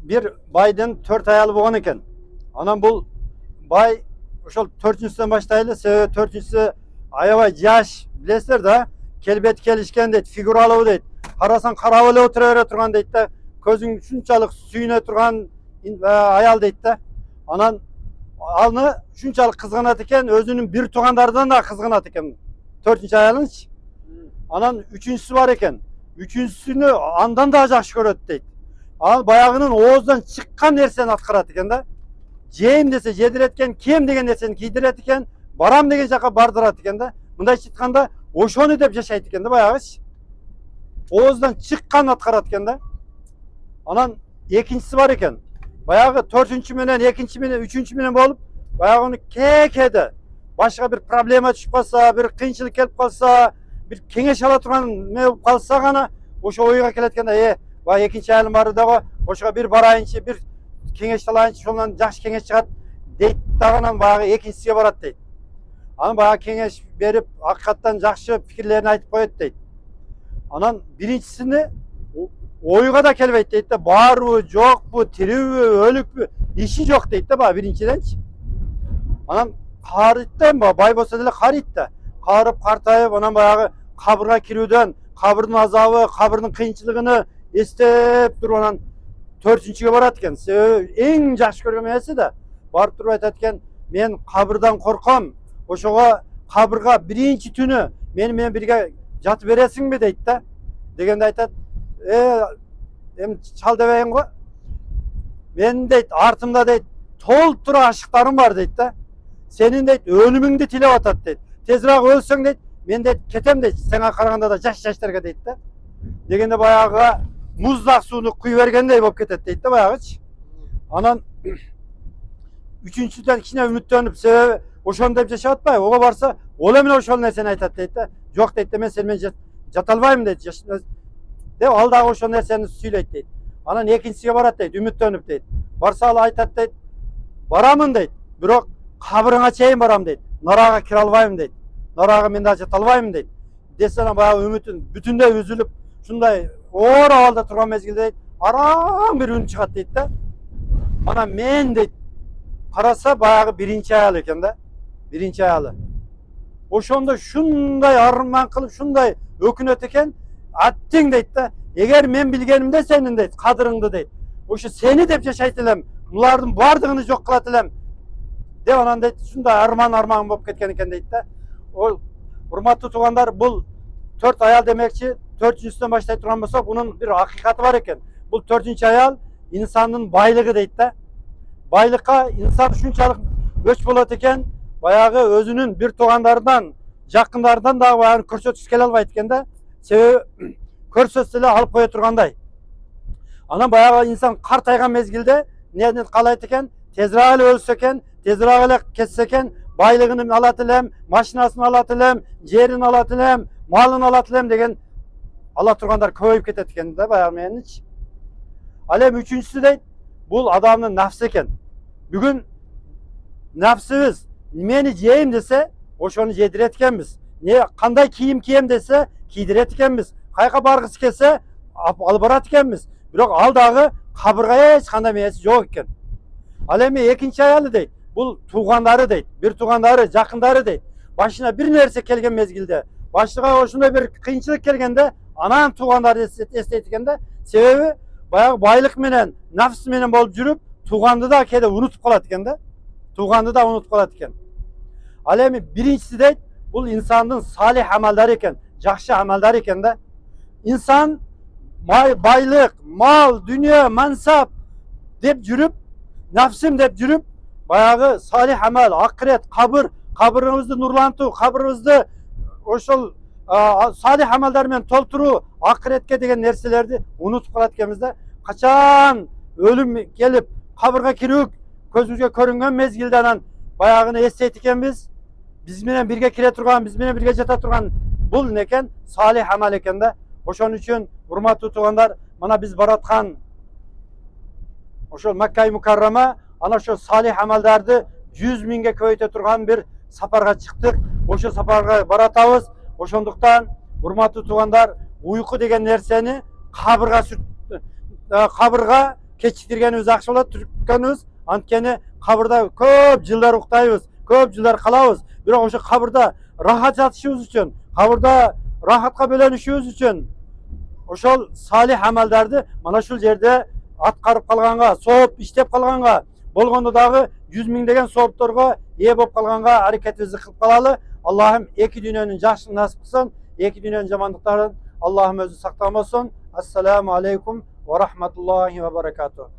Bir baydan 4 ayalı bolgan eken. Anan bul bay ошол 4-сүдөн баштайлы, себеби 4-сү аябай жаш, билесиздер да, келбет келишкен дейт, фигуралуу дейт. Карасаң карап эле отура бере турган дейт да, көзүң ушунчалык сүйүнө турган аял дейт да. Анан аны ушунчалык кызганат экен, өзүнүн бир туугандарынан да кызганат экен. 4-чү аялынчы. Анан 3-сү бар экен. 3-сүнү андан да жакшы көрөт дейт. Ал баягынын оозунан чыккан нерсени аткарат экен да. Жейм десе жедирет экен, кием деген нерсени кийдирет экен, барам деген жака бардырат экен да. Мындайча айтканда, ошону деп жашайт экен да баягычы. Оозунан чыккан аткарат экен да. Анан экинчиси бар экен. Баягы 4-чү менен 2-чи менен 3-чү менен болуп, баягыны кекеде башка бир проблема түшүп калса, бир кыйынчылык келип калса, бир кеңеш ала турган эме болуп калса гана ошо ойго келет экен да, баягы экинчи аялым бар дагы, ошого бир барайынчы, бир кеңеш алайынчы, ошондон жакшы кеңеш чыгат дейт дагынан баягы экинчисиге барат дейт. Анан баягы кеңеш берип, акыйкаттан жакшы пикирлерин айтып коет дейт. Анан биринчисини ойга да келбейт дейт да, барбы, жокпу, тирүүбү, өлүкпү, иши жок дейт да баягы биринчиденчи. Анан карыйт да, бай болсо деле карыйт да. Карып, картайып, анан баягы кабырга кирүүдөн, кабырдын азабы, кабырдын кыйынчылыгын эстеп туруп анан 4-чүгө барат экен. Себеби эң жакшы көргөн нерсе да, барып туруп айтат экен, мен кабырдан корком. Ошого кабырга биринчи түнү менен бирге жатып бересиңби дейт да. Дегенде айтат, эми чал дебейин го. Мен дейт, артымда дейт, толтура ашыктарым бар дейт да. Сенин дейт, өлүмүңдү тилеп атат дейт. Тезирээк өлсөң дейт, мен дейт кетем дейт. Сага караганда да жаш-жаштерге дейт да. Дегенде баягы муздак сууну куй бергендей болуп кетет дейт да баягычы. Анан 3-чүдөн кичине үмүттөнүп, себеби ошону деп жашап атпайбы, ого барса, ол эмне ошол нерсени айтат дейт да. Жок дейт да, мен сен менен жата албайм дейт. Деп ал дагы ошол нерсени сүйлөйт дейт. Анан экинчисиге барат дейт, үмүттөнүп дейт. Барса ал айтат дейт, барамын дейт, бирок кабырыңа чейин барам дейт. Нарага кире албайм дейт. Нарага мен да жата албайм дейт. Десе анан баягы үмүтүн бүтүндөй үзүлүп, ушундай оор абалда турган мезгилде дейт, араң бир үн чыгат дейт да. Анан мен дейт, караса баягы биринчи аял экен да. Биринчи аялы. Ошондо шундай арман кылып, шундай өкүнөт экен, аттең дейт да. Эгер мен билгенимде сенин дейт, кадырыңды дейт. Ошо сени деп жашайт элем, булардын бардыгын жок кылат элем. Деп анан дейт, шундай арман болуп кеткен экен дейт да. Ол урматтуу туугандар, бул 4 аял демекчи, 4-чүсүнөн баштай турган болсок, бунун бир акыйкаты бар экен. Бул 4-чү аял инсандын байлыгы дейт да. Байлыкка инсан ушунчалык өч болот экен, баягы өзүнүн бир туугандарынан, жакындарынан дагы баягы көрсөткүсү келе албайт экен да. Себеби көрсөтсө эле алып кое тургандай. Анан баягы инсан картайган мезгилде эмнени каалайт экен? Тезирээк эле өлсө экен, тезирээк эле кетсе экен, байлыгын алат элем, машинасын алат элем, жерин алат элем, малын алат элем деген ала тургандар көбөйүп кетет экен да баягы меничи. Ал эми 3-чүсү дейт, бул адамдын нафсы экен. Бүгүн нафсыбыз эмени жейм десе, ошону жедирет экенбиз. Кандай кийим кием десе, кийдирет экенбиз. Кайка баргысы келсе, алып барат экенбиз. Бирок ал дагы кабырга эч кандай мээси жок экен. Ал эми экинчи аялы дейт, бул туугандары дейт, бир туугандары, жакындары дейт. Башына бир нерсе келген мезгилде, башыга ошондой бир кыйынчылык келгенде, анан туугандары эстейт экен да. Себеби баягы байлык менен, нафс менен болуп жүрүп, тууганды да кээде унутуп калат экен да. Тууганды да унутуп калат экен. Ал эми биринчиси дейт, бул инсандын салих амалдары экен, жакшы амалдары экен да. Инсан байлык, мал, дүние, мансап деп жүрүп, нафсым деп жүрүп, баягы салих амал, акырет, кабырыбызды нурлантуу, кабырыбызды ошол салих амалдар менен толтуруу, акыретке деген нерселерди унутуп калат экенбиз да. Качан өлүм келип, кабырга кирүүк көзүбүзгө көрүнгөн мезгилде анан баягыны эстейт экенбиз. Биз менен бирге кире турган, биз менен бирге жата турган бул не экен? Салих амал экен да. Ошон үчүн урматтуу туугандар, мына биз бараткан ошол Макка Мукаррама, ана ошол салих амалдарды 100 миңге көбөйтө турган бир сапарга чыктык. Ошол сапарга баратабыз. Ошондуктан урматтуу туугандар, uyku degen nerseni kabırga keçiktirgen öz akşı bolat, türkkenimiz. Antkeni kabırda köp жылдар uktayбыз, köp жылдар kalabыз. Bирок ошо kabırda rahat жатышыбыз үчүн, kabırda rahatка бөлөнүшүбүз үчүн ошол салих амалдарды мана ушул жерде аткарып калганга, сооп иштеп калганга, болгондо дагы 100 миңдеген соопторго ээ болуп калганга аракетибизди кылып калалы. Аллахым эки дүйнөнүн жакшылыгын насип кылсын, эки дүйнөнүн жамандыктарын Аллахым өзү сактаган болсун. Ассаламу алейкум ва рахматуллахи ва баракатух.